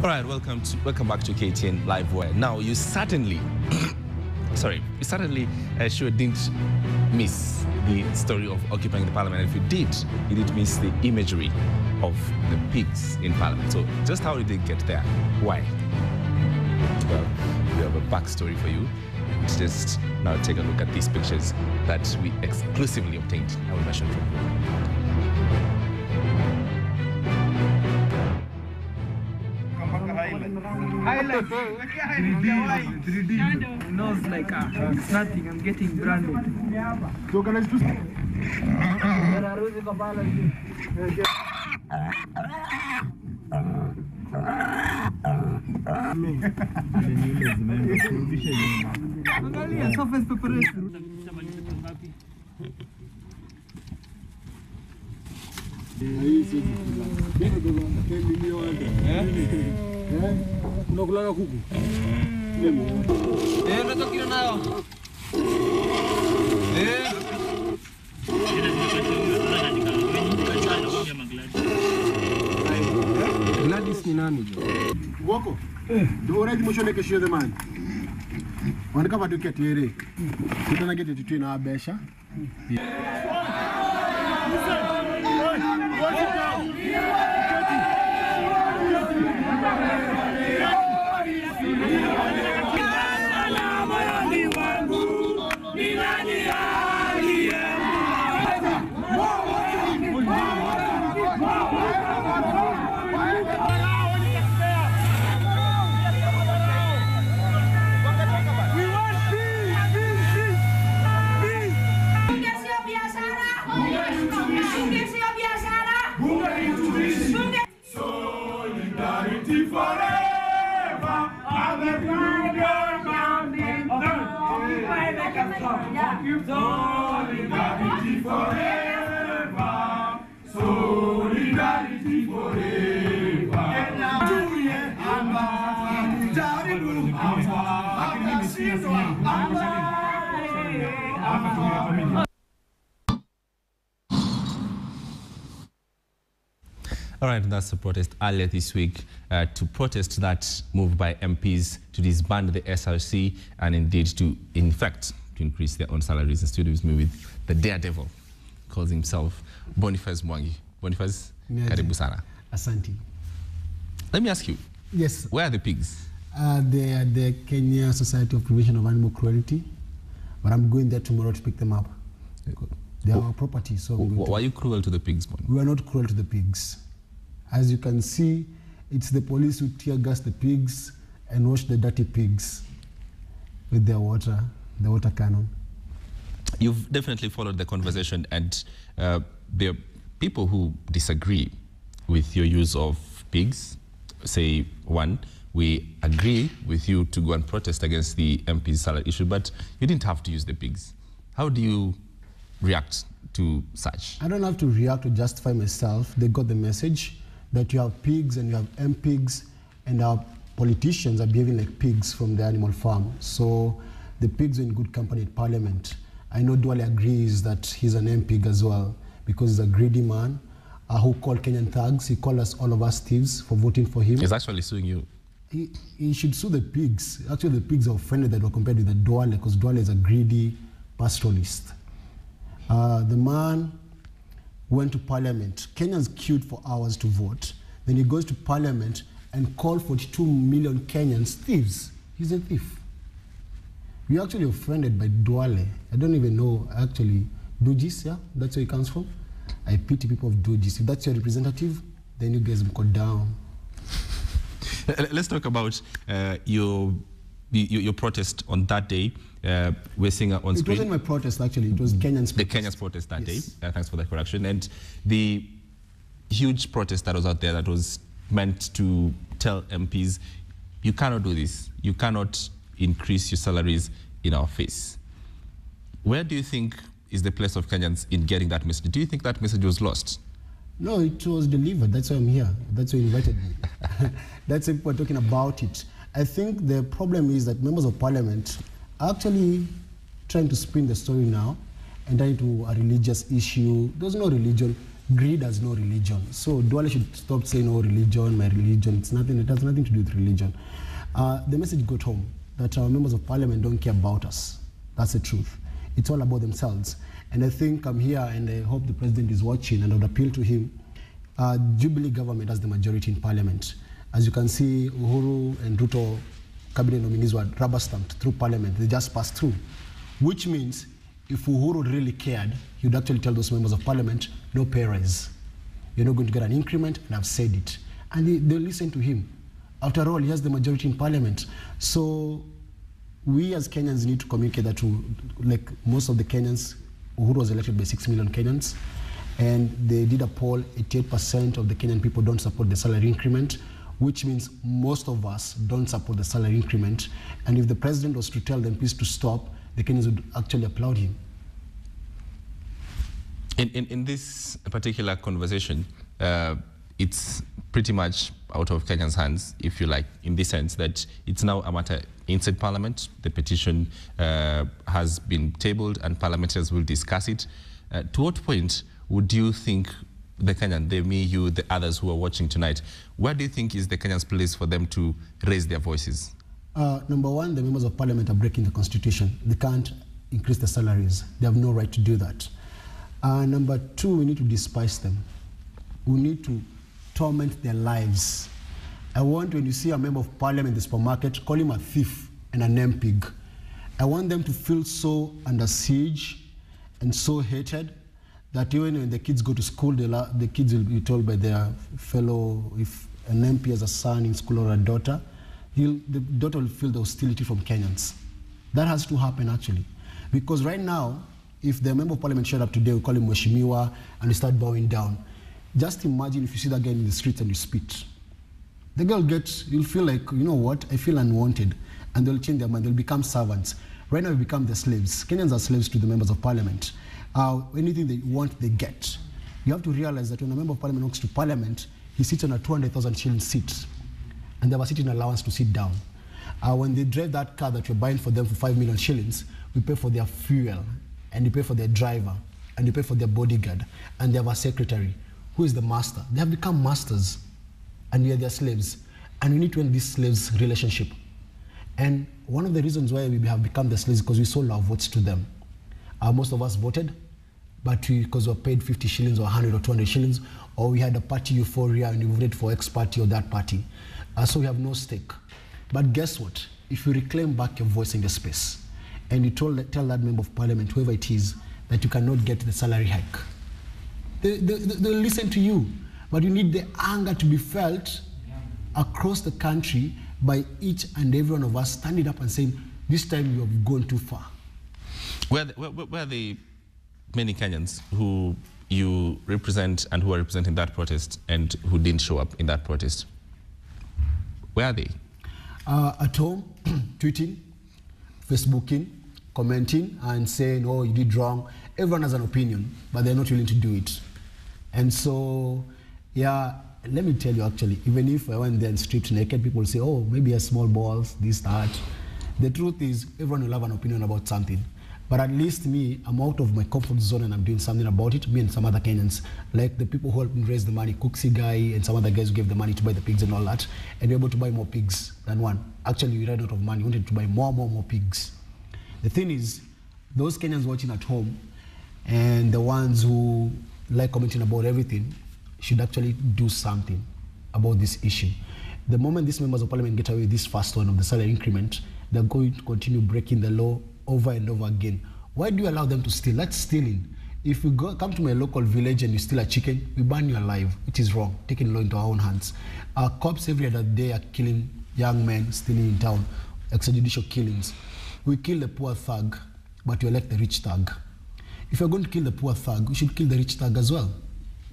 All right, welcome back to KTN Live Wire. Now, you certainly, sure didn't miss the story of occupying the parliament. And if you did miss the imagery of the pigs in parliament. So just how did they get there? Why? Well, we have a backstory for you. And just now take a look at these pictures that we exclusively obtained. I will mention from you. Highlight. Nose like it's nothing. I'm getting branded. So can I do? Angalia surface preparation. Unakulala kuku? Unatokina nayo. Gladys ni nani jo? Wako? Do already motion ke share the man. Wana kama duketere. Kitana gete tutu na abesha. Solidarity forever. Solidarity forever. Solidarity forever. All right, that's the protest earlier this week to protest that move by MPs to disband the SRC and indeed to, in fact, to increase their own salaries. In studio with me with the daredevil, calls himself Boniface Mwangi. Boniface, karibu sana. Asante. Let me ask you. Yes. Where are the pigs? They are the Kenya Society of Prevention of Animal Cruelty, but I'm going there tomorrow to pick them up. They are our property, so why are you cruel to the pigs, Bon? We are not cruel to the pigs. As you can see, it's the police who tear gas the pigs and wash the dirty pigs with their water, the water cannon. You've definitely followed the conversation, and there are people who disagree with your use of pigs. Say, one, we agree with you to go and protest against the MP's salary issue, but you didn't have to use the pigs. How do you react to such? I don't have to react to justify myself. They got the message that you have pigs and you have MPigs, and our politicians are behaving like pigs from the animal farm. So the pigs are in good company at Parliament. I know Duale agrees that he's an MPig as well, because he's a greedy man who called Kenyan thugs. He called us, all of us, thieves for voting for him. He's actually suing you. He should sue the pigs. Actually, the pigs are offended that were compared with the Duale, because Duale is a greedy pastoralist. The man went to Parliament. Kenyans queued for hours to vote. Then he goes to Parliament and called 42 million Kenyans thieves. He's a thief. We're actually offended by Duale. I don't even know, actually, Dugis, yeah? That's where he comes from. I pity people of Dugis. If that's your representative, then you guys go down. Let's talk about your protest on that day. We're seeing on screen. It wasn't my protest, actually. It was Kenyans' protest. The Kenyans' protest that day. Thanks for the correction. And the huge protest that was out there that was meant to tell MPs, you cannot do this. You cannot increase your salaries in our face. Where do you think is the place of Kenyans in getting that message? Do you think that message was lost? No, it was delivered. That's why I'm here. That's why you invited me. That's why people are talking about it. I think the problem is that members of Parliament are actually trying to spin the story now and trying to a religious issue. There's no religion. greed has no religion. So Duale should stop saying, oh, religion, my religion. It's nothing. It has nothing to do with religion. The message got home that our members of parliament don't care about us. That's the truth. It's all about themselves. And I think I'm here, and I hope the president is watching, and I would appeal to him. Jubilee government has the majority in parliament. As you can see, Uhuru and Ruto cabinet nominees were rubber stamped through parliament. They just passed through, which means if Uhuru really cared, he would actually tell those members of parliament, no pay rise. You're not going to get an increment, and I've said it. And they'll listen to him. After all, he has the majority in parliament. So we as Kenyans need to communicate that to, like most of the Kenyans, Uhuru was elected by 6 million Kenyans, and they did a poll, 88% of the Kenyan people don't support the salary increment, which means most of us don't support the salary increment. And if the president was to tell them please to stop, the Kenyans would actually applaud him. In this particular conversation, it's pretty much out of Kenya's hands, if you like, in the sense that it's now a matter inside Parliament. The petition has been tabled and parliamentarians will discuss it. To what point would you think the Kenyan, me, you, the others who are watching tonight, where do you think is the Kenyans' place for them to raise their voices? Number one, the members of parliament are breaking the constitution. They can't increase the salaries. They have no right to do that. Number two, we need to despise them. We need to torment their lives. I want, when you see a member of parliament in the supermarket, call him a thief and a name pig. I want them to feel so under siege and so hated that even when the kids go to school, the kids will be told by their fellow, if an MP has a son in school or a daughter, the daughter will feel the hostility from Kenyans. That has to happen, actually. Because right now, if the member of parliament showed up today, we call him Mheshimiwa, and we start bowing down. Just imagine if you see that guy in the streets and you spit. The girl you'll feel like, you know what, I feel unwanted. And they'll change their mind, they'll become servants. Right now we become the slaves. Kenyans are slaves to the members of parliament. Anything they want, they get. You have to realize that when a member of parliament walks to parliament, he sits on a 200,000 shilling seat. And they have a sitting allowance to sit down. When they drive that car that you're buying for them for 5 million shillings, we pay for their fuel, and you pay for their driver, and you pay for their bodyguard, and they have a secretary. Who is the master? They have become masters, and we are their slaves. And we need to end this slaves relationship. And one of the reasons why we have become the slaves is because we sold our votes to them. Most of us voted, but because we were paid 50 shillings or 100 or 200 shillings, or we had a party euphoria and we voted for X party or that party. So we have no stake. But guess what? If you reclaim back your voice in the space, and you tell that member of parliament, whoever it is, that you cannot get the salary hike, they'll listen to you. But you need the anger to be felt across the country by each and every one of us standing up and saying, this time you have gone too far. Where are the many Kenyans who you represent and who are representing that protest and who didn't show up in that protest? Where are they? At home, tweeting, Facebooking, commenting, and saying, oh, you did wrong. Everyone has an opinion, but they're not willing to do it. And so, yeah, let me tell you actually, even if I went there and stripped naked, people will say, oh, maybe he has small balls, this, that. The truth is, everyone will have an opinion about something. But at least me, I'm out of my comfort zone and I'm doing something about it, me and some other Kenyans, like the people who helped me raise the money, Cooksy guy and some other guys who gave the money to buy the pigs and all that, and we were able to buy more pigs than one. Actually, we ran out of money, we wanted to buy more pigs. The thing is, those Kenyans watching at home and the ones who like commenting about everything should actually do something about this issue. The moment these members of parliament get away with this first one of the salary increment, they're going to continue breaking the law over and over again. Why do you allow them to steal? That's stealing. If you come to my local village and you steal a chicken, we burn you alive, which is wrong, taking law into our own hands. Our cops every other day are killing young men, stealing in town, extrajudicial killings. We kill the poor thug, but we elect the rich thug. If you're going to kill the poor thug, we should kill the rich thug as well.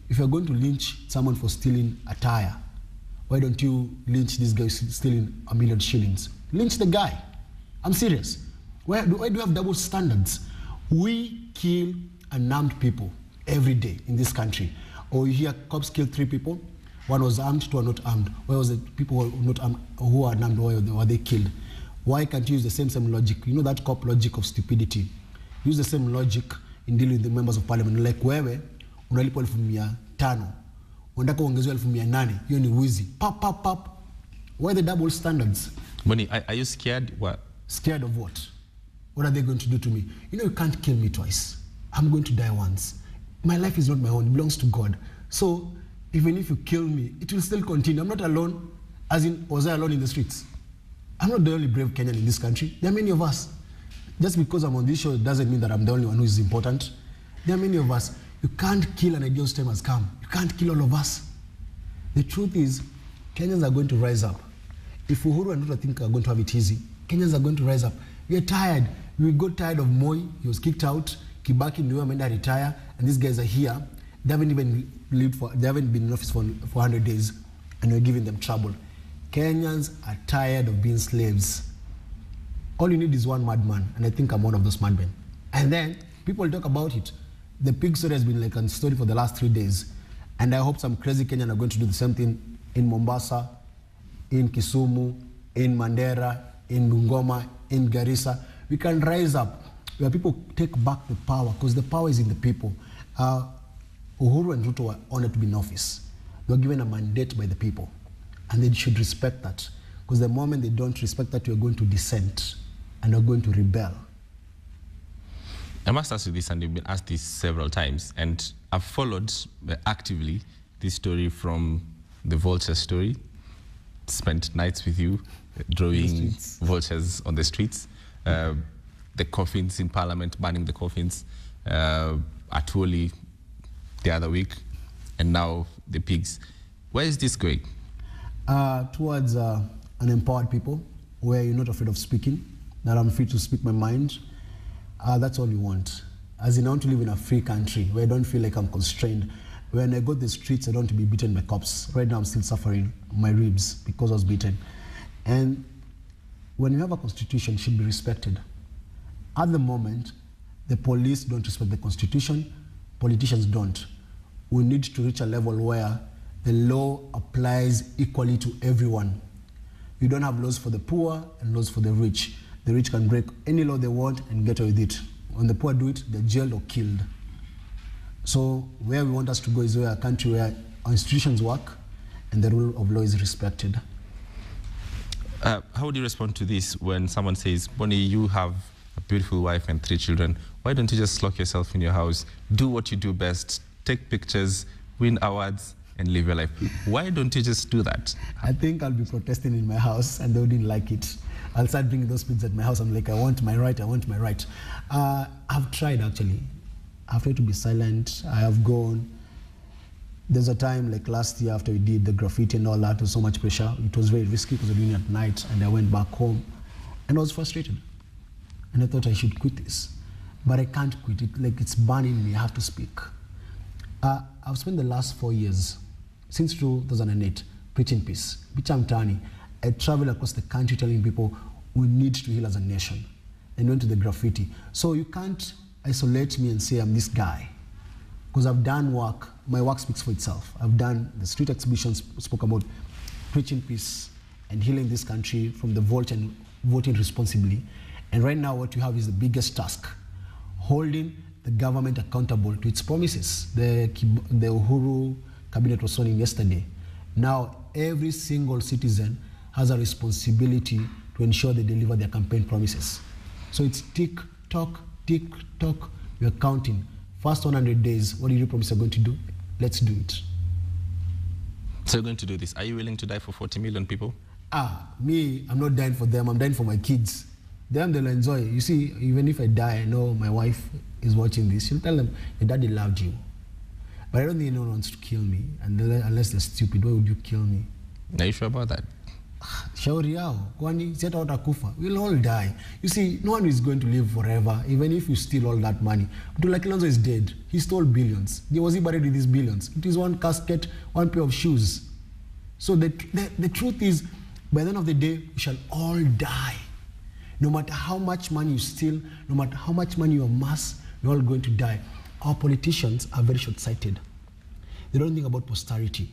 If you're going to lynch someone for stealing a tire, why don't you lynch this guy stealing 1 million shillings? Lynch the guy. I'm serious. Why do we have double standards? We kill unarmed people every day in this country. Or you hear cops kill 3 people, one was armed, 2 are not armed. Why was the people who are not armed, who are unarmed, why were they killed? Why can't you use the same logic? You know that cop logic of stupidity. Use the same logic in dealing with the members of parliament. Like wewe, unalipo 500 unataka uongezewe 800, hiyo ni wizi. Pap. Why the double standards? Boni, are you scared? What? Scared of what? What are they going to do to me? You know, you can't kill me twice. I'm going to die once. My life is not my own, it belongs to God. So even if you kill me, it will still continue. I'm not alone, as in, was I alone in the streets? I'm not the only brave Kenyan in this country. There are many of us. Just because I'm on this show, it doesn't mean that I'm the only one who is important. There are many of us. You can't kill an idea whose time has come. You can't kill all of us. The truth is, Kenyans are going to rise up. If Uhuru and Ruto think are going to have it easy, Kenyans are going to rise up. We are tired. We got tired of Moi. He was kicked out. Kibaki knew Amenda retire, and these guys are here. They haven't even they haven't been in office for 100 days, and we're giving them trouble. Kenyans are tired of being slaves. All you need is one madman, and I think I'm one of those madmen. And then people talk about it. The pig story has been like a story for the last 3 days, and I hope some crazy Kenyan are going to do the same thing in Mombasa, in Kisumu, in Mandera, in Bungoma, in Garissa. We can rise up where people take back the power, because the power is in the people. Uhuru and Ruto were honored to be in office. They were given a mandate by the people, and they should respect that, because the moment they don't respect that, you're going to dissent and you're going to rebel. I must ask you this, and you've been asked this several times, and I've followed actively this story from the vulture story. Spent nights with you drawing vultures on the streets, the coffins in Parliament, burning the coffins, Atwoli the other week, and now the pigs. Where is this going? Towards an empowered people, where you're not afraid of speaking, that I'm free to speak my mind. That's all you want. As in, I want to live in a free country where I don't feel like I'm constrained. When I go to the streets, I don't want to be beaten by cops. Right now, I'm still suffering my ribs because I was beaten. And when you have a constitution, it should be respected. At the moment, the police don't respect the constitution, politicians don't. We need to reach a level where the law applies equally to everyone. You don't have laws for the poor and laws for the rich. The rich can break any law they want and get away with it. When the poor do it, they're jailed or killed. So where we want us to go is a country where our institutions work and the rule of law is respected. How would you respond to this when someone says, Boni, you have a beautiful wife and 3 children. Why don't you just lock yourself in your house, do what you do best, take pictures, win awards, and live your life? Why don't you just do that? I think I'll be protesting in my house and they wouldn't like it. I'll start bringing those pigs at my house. I'm like, I want my right, I want my right. I've tried, actually. I've tried to be silent. I have gone. There's a time, like last year, after we did the graffiti and all that, there was so much pressure. It was very risky because we were doing it at night, and I went back home, and I was frustrated. And I thought I should quit this. But I can't quit it. Like, it's burning me. I have to speak. I've spent the last 4 years, since 2008, preaching peace. Bicha mtaani. I traveled across the country telling people we need to heal as a nation, and went to the graffiti. So you can't isolate me and say I'm this guy, because I've done work. My work speaks for itself. I've done the street exhibitions, spoke about preaching peace and healing this country from the vulture and voting responsibly. And right now what you have is the biggest task, holding the government accountable to its promises. The Uhuru cabinet was sworn in yesterday. Now every single citizen has a responsibility to ensure they deliver their campaign promises. So it's tick, tock, we're counting. First 100 days, what did you promise you're going to do? Let's do it. So you're going to do this. Are you willing to die for 40 million people? Me, I'm not dying for them, I'm dying for my kids. Them, they'll enjoy. You see, even if I die, I know my wife is watching this. She'll tell them, your daddy loved you. But I don't think anyone wants to kill me, unless they're stupid. Why would you kill me? Are you sure about that? Shauri yao, kwani seta watakufa. We'll all die. You see, no one is going to live forever, even if you steal all that money. But like Kilonzo is dead. He stole billions. Was he buried with these billions? It is one casket, one pair of shoes. So the truth is, by the end of the day, we shall all die. No matter how much money you steal, no matter how much money you amass, we're all going to die. Our politicians are very short-sighted. They don't think about posterity.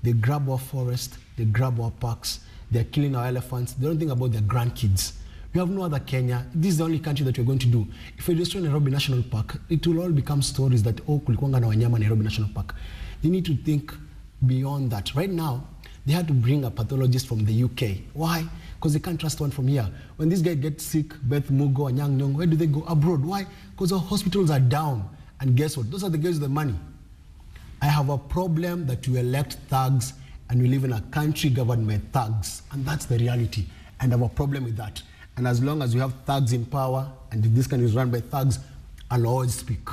They grab our forest, they grab our parks, they're killing our elephants. They don't think about their grandkids. We have no other Kenya. This is the only country that we're going to do. If we destroy Nairobi National Park, it will all become stories that, oh, kulikuwanga na wanyama Nairobi National Park. They need to think beyond that. Right now, they had to bring a pathologist from the UK. Why? Because they can't trust one from here. When this guy gets sick, Beth Mugo and Yang Nyong, where do they go? Abroad. Why? Because our hospitals are down. And guess what? Those are the guys with the money. I have a problem that you elect thugs and we live in a country governed by thugs. And that's the reality. And I have a problem with that. And as long as we have thugs in power and this country is run by thugs, I'll always speak.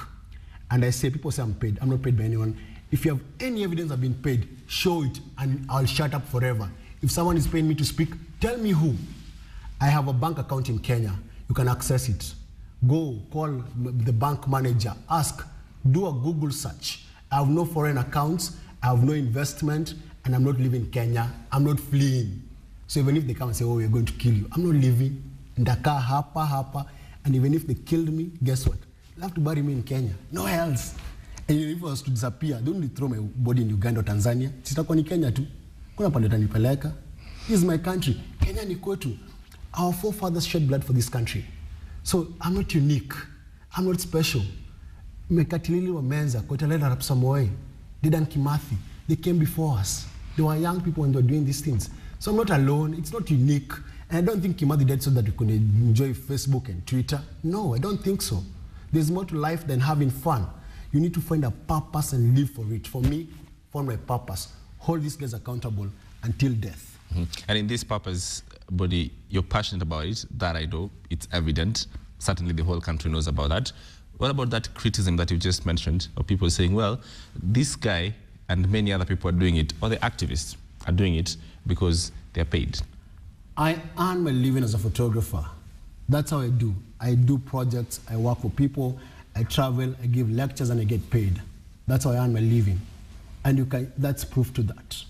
And I say, people say I'm paid. I'm not paid by anyone. If you have any evidence I've been paid, show it and I'll shut up forever. If someone is paying me to speak, tell me who. I have a bank account in Kenya. You can access it. Go, call the bank manager, ask, do a Google search. I have no foreign accounts, I have no investment, and I'm not living in Kenya. I'm not fleeing. So even if they come and say, oh, we're going to kill you, I'm not living. Ndaka, hapa. And even if they killed me, guess what? They'll have to bury me in Kenya. Nowhere else. And if I was to disappear, they only throw my body in Uganda or Tanzania. Sitakuwa ni Kenya tu. Kuna pande utanipeleka. This is my country. Kenya ni kwetu. Our forefathers shed blood for this country. So I'm not unique. I'm not special. Mekatilili wa Menza, Koitalele Arap Samoei, Dedan Kimathi, they came before us. They were young people when they were doing these things. So I'm not alone. It's not unique. And I don't think Kimathi died so that we could enjoy Facebook and Twitter. No, I don't think so. There's more to life than having fun. You need to find a purpose and live for it. For me, find my purpose. Hold these guys accountable until death. Mm-hmm. And in this purpose, Bodi, you're passionate about it. That I know. It's evident. Certainly the whole country knows about that. What about that criticism that you just mentioned of people saying, well, this guy and many other people are doing it, or the activists are doing it because they're paid? I earn my living as a photographer. That's how I do. I do projects, I work for people, I travel, I give lectures, and I get paid. That's how I earn my living. And that's proof to that.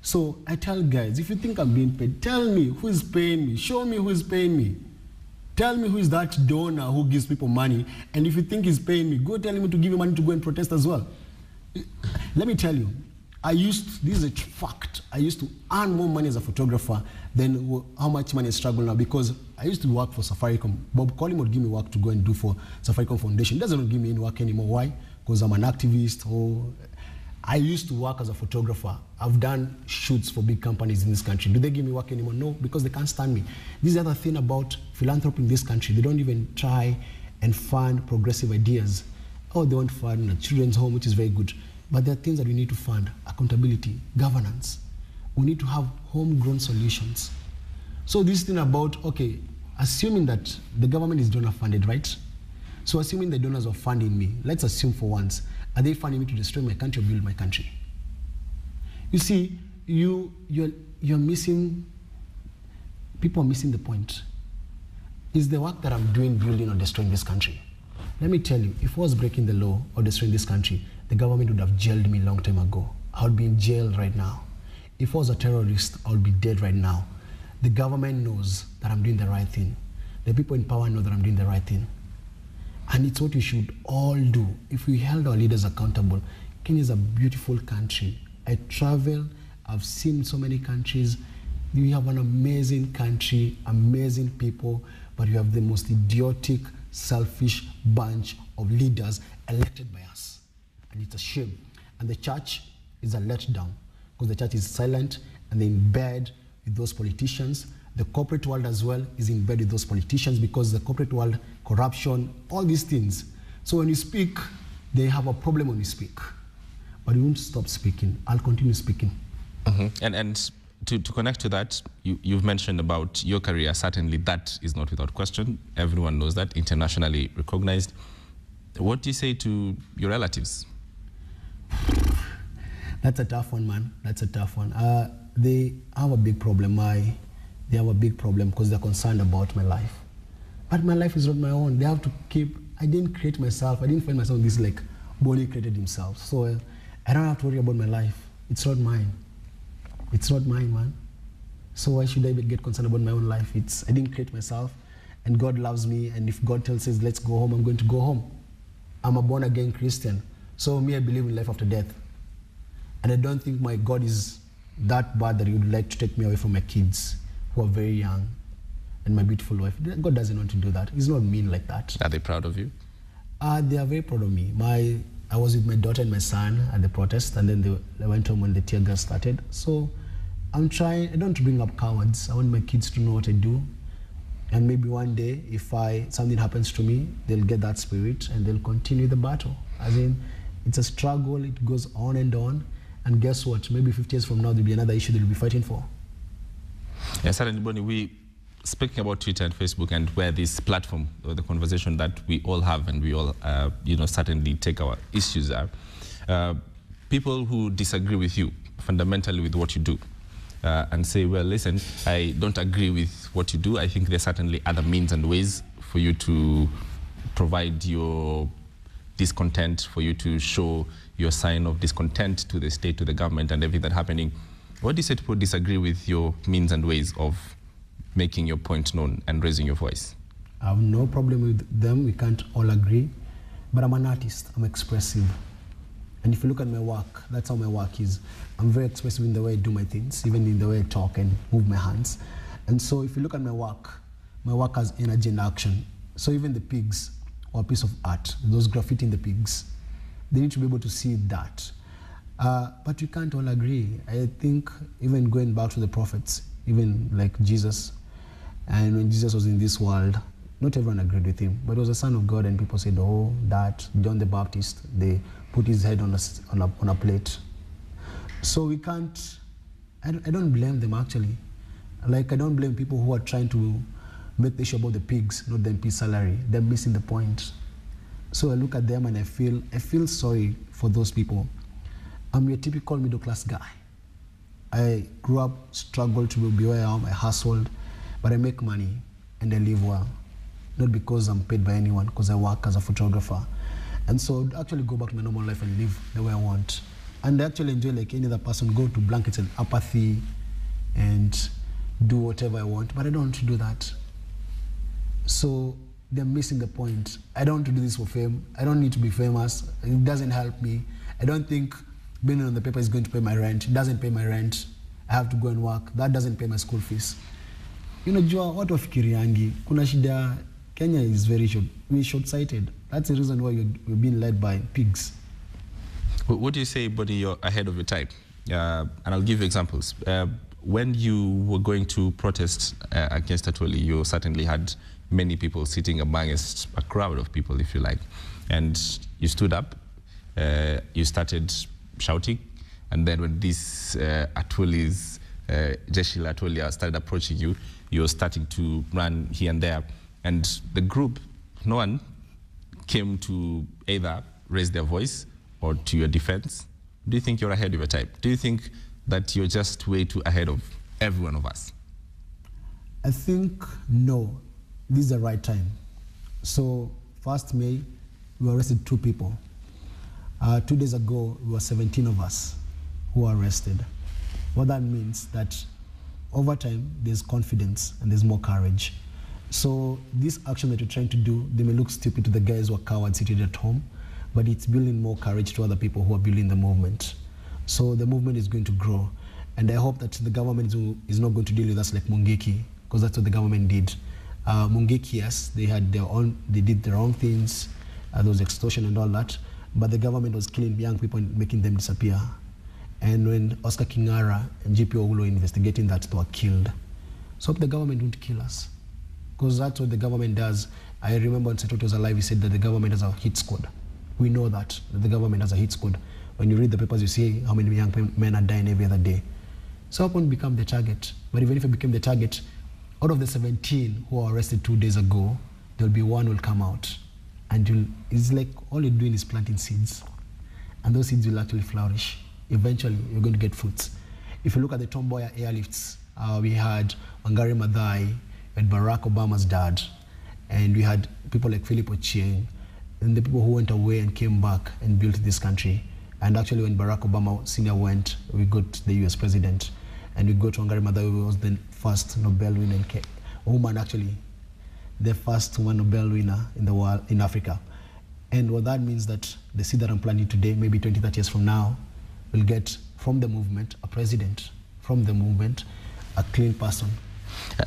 So I tell guys, if you think I'm being paid, tell me who is paying me. Show me who is paying me. Tell me who is that donor who gives people money. And if you think he's paying me, go tell him to give you money to go and protest as well. Let me tell you, this is a fact, I used to earn more money as a photographer than how much money I struggle now, because I used to work for Safaricom. Bob Collin would give me work to go and do for Safaricom Foundation. He doesn't give me any work anymore. Why? Because I'm an activist. I used to work as a photographer. I've done shoots for big companies in this country. Do they give me work anymore? No, because they can't stand me. This is the other thing about philanthropy in this country. They don't even try and fund progressive ideas. Oh, they want to fund a children's home, which is very good. But there are things that we need to fund: accountability, governance. We need to have homegrown solutions. So this thing about, okay, assuming that the government is donor funded, right? So assuming the donors are funding me, let's assume for once, are they funding me to destroy my country or build my country? You see, you're missing, people are missing the point. Is the work that I'm doing building or destroying this country? Let me tell you, if I was breaking the law or destroying this country, the government would have jailed me a long time ago. I would be in jail right now. If I was a terrorist, I would be dead right now. The government knows that I'm doing the right thing. The people in power know that I'm doing the right thing. And it's what we should all do. If we held our leaders accountable, Kenya is a beautiful country. I travel, I've seen so many countries. We have an amazing country, amazing people, but we have the most idiotic, selfish bunch of leaders elected by us. And it's a shame. And the church is a letdown, because the church is silent and they're in bed with those politicians. The corporate world as well is in bed with those politicians, because the corporate world, corruption, all these things. So when you speak, they have a problem when you speak. But you won't stop speaking. I'll continue speaking. Mm-hmm. And to connect to that, you've mentioned about your career. Certainly that is not without question. Everyone knows that, internationally recognized. What do you say to your relatives? That's a tough one, man. That's a tough one. They have a big problem. They have a big problem because they're concerned about my life. But my life is not my own. They have to keep, I didn't create myself. I didn't find myself in this like Boni created himself. So I don't have to worry about my life. It's not mine. It's not mine, man. So why should I get concerned about my own life? I didn't create myself, and God loves me, and if God tells us, let's go home, I'm going to go home. I'm a born-again Christian. So me, I believe in life after death. And I don't think my God is that bad that he would like to take me away from my kids, who are very young, and my beautiful wife. God doesn't want to do that. He's not mean like that. Are they proud of you? They are very proud of me. My I was with my daughter and my son at the protest, and then they went home when the tear gas started. So I'm trying, I don't want to bring up cowards. I want my kids to know what I do. And maybe one day, if something happens to me, they'll get that spirit and they'll continue the battle. As in, it's a struggle, it goes on. And guess what? Maybe 50 years from now, there'll be another issue they'll be fighting for. Yes, certainly, Bonnie, we speaking about Twitter and Facebook and where this platform, or the conversation that we all have and we all, certainly take our issues are, people who disagree with you fundamentally with what you do, and say, well, listen, I don't agree with what you do. I think there's certainly other means and ways for you to provide your discontent, for you to show your sign of discontent to the state, to the government, and everything that's happening. What do you say to people who disagree with your means and ways of making your point known and raising your voice? I have no problem with them. We can't all agree. But I'm an artist. I'm expressive. And if you look at my work, that's how my work is. I'm very expressive in the way I do my things, even in the way I talk and move my hands. And so if you look at my work has energy and action. So even the pigs or a piece of art, those graffiti in the pigs, they need to be able to see that. But we can't all agree. I think even going back to the prophets, even like Jesus, and when Jesus was in this world, not everyone agreed with him, but he was a son of God, and people said, oh, that John the Baptist, they put his head on a plate. So we can't, I don't blame them actually. Like, I don't blame people who are trying to make the issue about the pigs, not the MP's salary. They're missing the point. So I look at them and I feel sorry for those people. I'm a typical middle class guy. I grew up, struggled to be where I am, I hustled, but I make money and I live well. Not because I'm paid by anyone, because I work as a photographer. And so I actually go back to my normal life and live the way I want. And I actually enjoy, like any other person, go to blankets and apathy and do whatever I want, but I don't want to do that. So they're missing the point. I don't want to do this for fame. I don't need to be famous. It doesn't help me. I don't think being on the paper is going to pay my rent. It doesn't pay my rent. I have to go and work. That doesn't pay my school fees. You know, Joa, watu wafikiriangi, kuna shida, Kenya is very short-sighted. That's the reason why we're being led by pigs. What do you say, buddy, you're ahead of your time? And I'll give you examples. When you were going to protest against Atwoli, you certainly had many people sitting amongst a crowd of people, if you like. And you stood up, you started shouting, and then when these Atwoli's, Jeshi la Atwoli started approaching you, you were starting to run here and there. And the group, no one came to either raise their voice or to your defense. Do you think you're ahead of your time? Do you think that you're just way too ahead of every one of us? I think no, this is the right time. So 1st May, we arrested 2 people. 2 days ago, we were 17 of us who were arrested. What that means that over time, there's confidence and there's more courage. So this action that you're trying to do, they may look stupid to the guys who are cowards sitting at home, but it's building more courage to other people who are building the movement. So the movement is going to grow. And I hope that the government is not going to deal with us like Mungiki, because that's what the government did. Mungiki, yes, they did their own things, there was extortion and all that, but the government was killing young people and making them disappear. And when Oscar Kingara and GP Ogulo investigating that, they were killed. So the government won't kill us, because that's what the government does. I remember when Setoto was alive, he said that the government has a hit squad. We know that the government has a hit squad. When you read the papers, you see how many young men are dying every other day. So I won't become the target. But even if I became the target, out of the 17 who were arrested 2 days ago, there'll be one who will come out. And it's like all you're doing is planting seeds. And those seeds will actually flourish. Eventually, you're going to get fruits. If you look at the Tomboya airlifts, we had Wangari Maathai, we had Barack Obama's dad, and we had people like Philip Ochieng, and the people who went away and came back and built this country. And actually, when Barack Obama Sr. went, we got the US president, and we got Wangari Maathai, who was the first Nobel winner, woman actually, the first one Nobel winner in the world, in Africa. And what that means that the seed that I'm planting today, maybe 20, 30 years from now, will get from the movement a president, from the movement a clean person,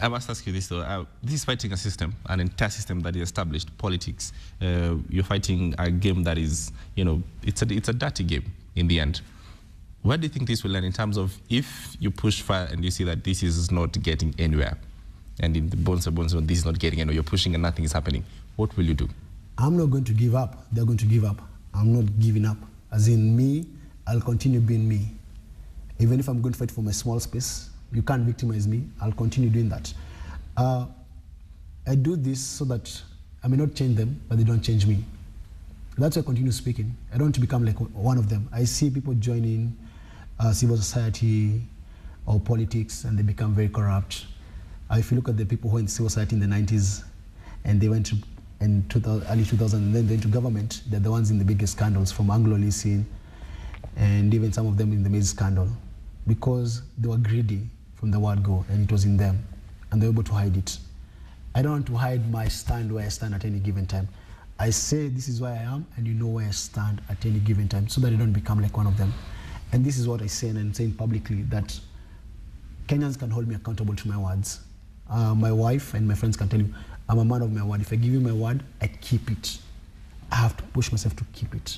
I must ask you this though. This is fighting a system, an entire system that is established, politics. You're fighting a game that is, it's a dirty game in the end. What do you think this will end in terms of if you push far and you see that this is not getting anywhere, and in the bones, this is not getting anywhere, you're pushing and nothing is happening, what will you do? I'm not going to give up. They're going to give up. I'm not giving up. As in me, I'll continue being me. Even if I'm going to fight for my small space, you can't victimize me. I'll continue doing that. I do this so that I may not change them, but they don't change me. That's why I continue speaking. I don't want to become like one of them. I see people joining civil society or politics, and they become very corrupt. If you look at the people who were in civil society in the 90s, and they went to in early 2000, and then they went to government, they're the ones in the biggest scandals, from Anglo leasing, and even some of them in the maize scandal, because they were greedy from the word go, and it was in them, and they were able to hide it. I don't want to hide my stand where I stand at any given time. I say this is where I am, and you know where I stand at any given time, so that I don't become like one of them. And this is what I say, and I'm saying publicly, that Kenyans can hold me accountable to my words. My wife and my friends can tell you, I'm a man of my word. If I give you my word, I keep it. I have to push myself to keep it.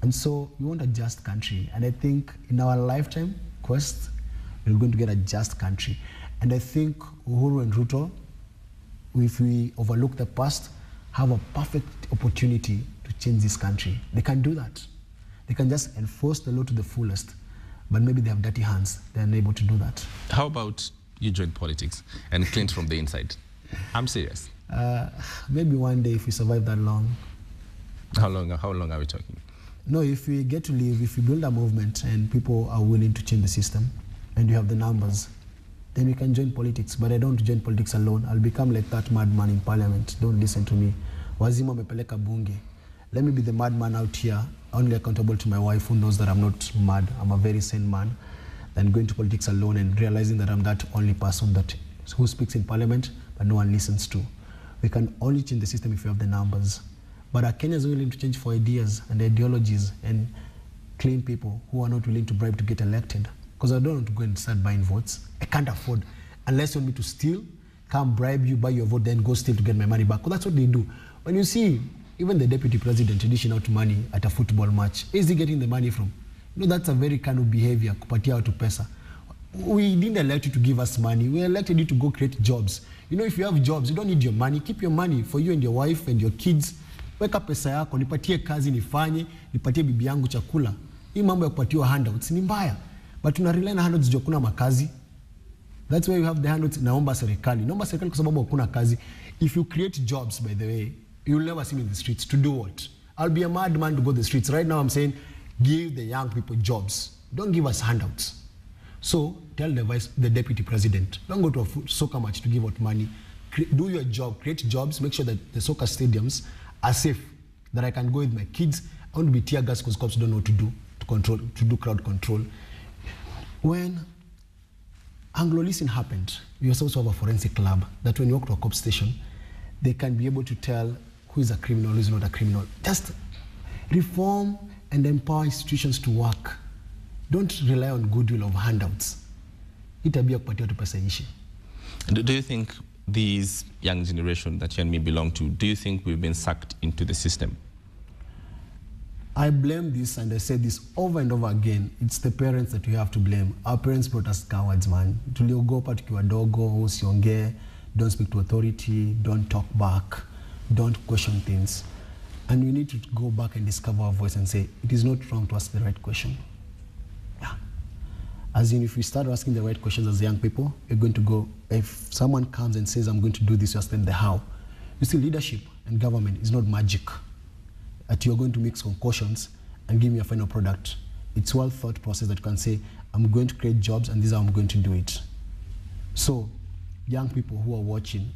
And so we want a just country. And I think in our lifetime quest, we're going to get a just country. And I think Uhuru and Ruto, if we overlook the past, have a perfect opportunity to change this country. They can do that. They can just enforce the law to the fullest. But maybe they have dirty hands. They're unable to do that. How about you join politics and cleanse from the inside? I'm serious. Maybe one day if we survive that long. How long are we talking? No, if we get to live, if we build a movement and people are willing to change the system, and you have the numbers, then we can join politics. But I don't want to join politics alone. I'll become like that madman in parliament. Don't listen to me. Wazima mepeleka bunge. Let me be the madman out here, only accountable to my wife, who knows that I'm not mad. I'm a very sane man. Than going to politics alone and realizing that I'm that only person who speaks in parliament, but no one listens to. We can only change the system if we have the numbers. But are Kenyans willing to change for ideas and ideologies and clean people who are not willing to bribe to get elected? Because I don't want to go and start buying votes. I can't afford. Unless you want me to steal, come bribe you, buy your vote, then go steal to get my money back. Because that's what they do. When you see even the deputy president dishing out money at a football match, where is he getting the money from? You know, that's a very kind of behavior, kupatia watu pesa. We didn't elect you to give us money. We elected you to go create jobs. You know, if you have jobs, you don't need your money. Keep your money for you and your wife and your kids. Weka pesa yako, nipatie kazi nifanye, nipatie bibi yangu chakula. Hii mambo ya kupatiwa handouts ni mbaya. But tuna rely na handouts juu kuna makazi. That's why you have the handouts. Naomba serikali kwa sababu hakuna kazi. If you create jobs, by the way, you'll never see me in the streets. To do what? I'll be a madman to go to the streets. Right now I'm saying, give the young people jobs. Don't give us handouts. So tell the deputy president, don't go to a soccer match to give out money. Do your job, create jobs, make sure that the soccer stadiums are safe, that I can go with my kids. I want to be tear gas because cops don't know what to do, to do crowd control. When Anglo leasing happened, we also have a forensic lab that when you walk to a cop station, they can be able to tell who is a criminal, who is not a criminal. Just reform and empower institutions to work. Don't rely on goodwill of handouts. Itabia kupatia tu pesa ishi. Do you think these young generation that you and me belong to, do you think we've been sucked into the system? I blame this, and I say this over and over again. It's the parents that we have to blame. Our parents brought us cowards, man. Tuliogopa tukiwa dogo, usiongee, don't speak to authority, don't talk back, don't question things. And we need to go back and discover our voice and say, it is not wrong to ask the right question. Yeah. As in, if we start asking the right questions as young people, we're going to go, if someone comes and says, I'm going to do this, you ask them the how. You see, leadership and government is not magic. That you're going to mix concoctions and give me a final product. It's a well-thought process that you can say, I'm going to create jobs and this is how I'm going to do it. So, young people who are watching,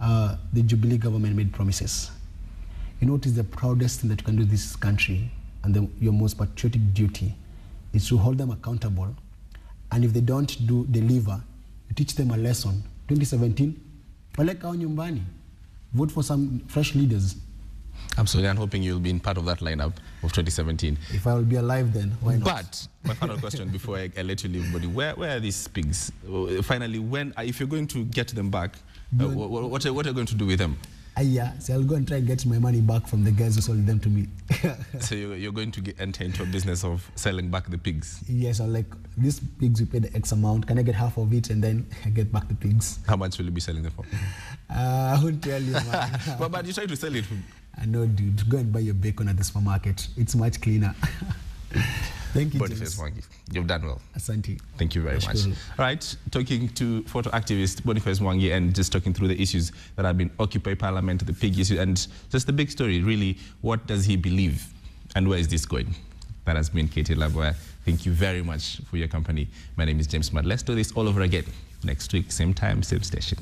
the Jubilee government made promises. You know what is the proudest thing that you can do in this country, and your most patriotic duty is to hold them accountable. And if they don't deliver, you teach them a lesson. 2017, peleka hao nyumbani. Vote for some fresh leaders. Absolutely, and hoping you'll be in part of that lineup of 2017. If I will be alive then, why not? But my final question before I let you leave, buddy, where are these pigs? Finally, when if you're going to get them back, what are you going to do with them? Yeah, so I'll go and try and get my money back from the guys who sold them to me. So you're going to enter into a business of selling back the pigs? Yes, I'm like, these pigs, we paid X amount. Can I get half of it and then I get back the pigs? How much will you be selling them for? I won't tell you, man. but you try to sell it. I know, dude. Go and buy your bacon at the supermarket. It's much cleaner. Thank you, Boniface Mwangi. You've done well. Asante. Thank you very much. All right, talking to photo activist Boniface Mwangi and just talking through the issues that have been Occupy Parliament, the pig issue, and just the big story, really, what does he believe and where is this going? That has been Katie Laboya. Thank you very much for your company. My name is James Mad. Let's do this all over again next week, same time, same station.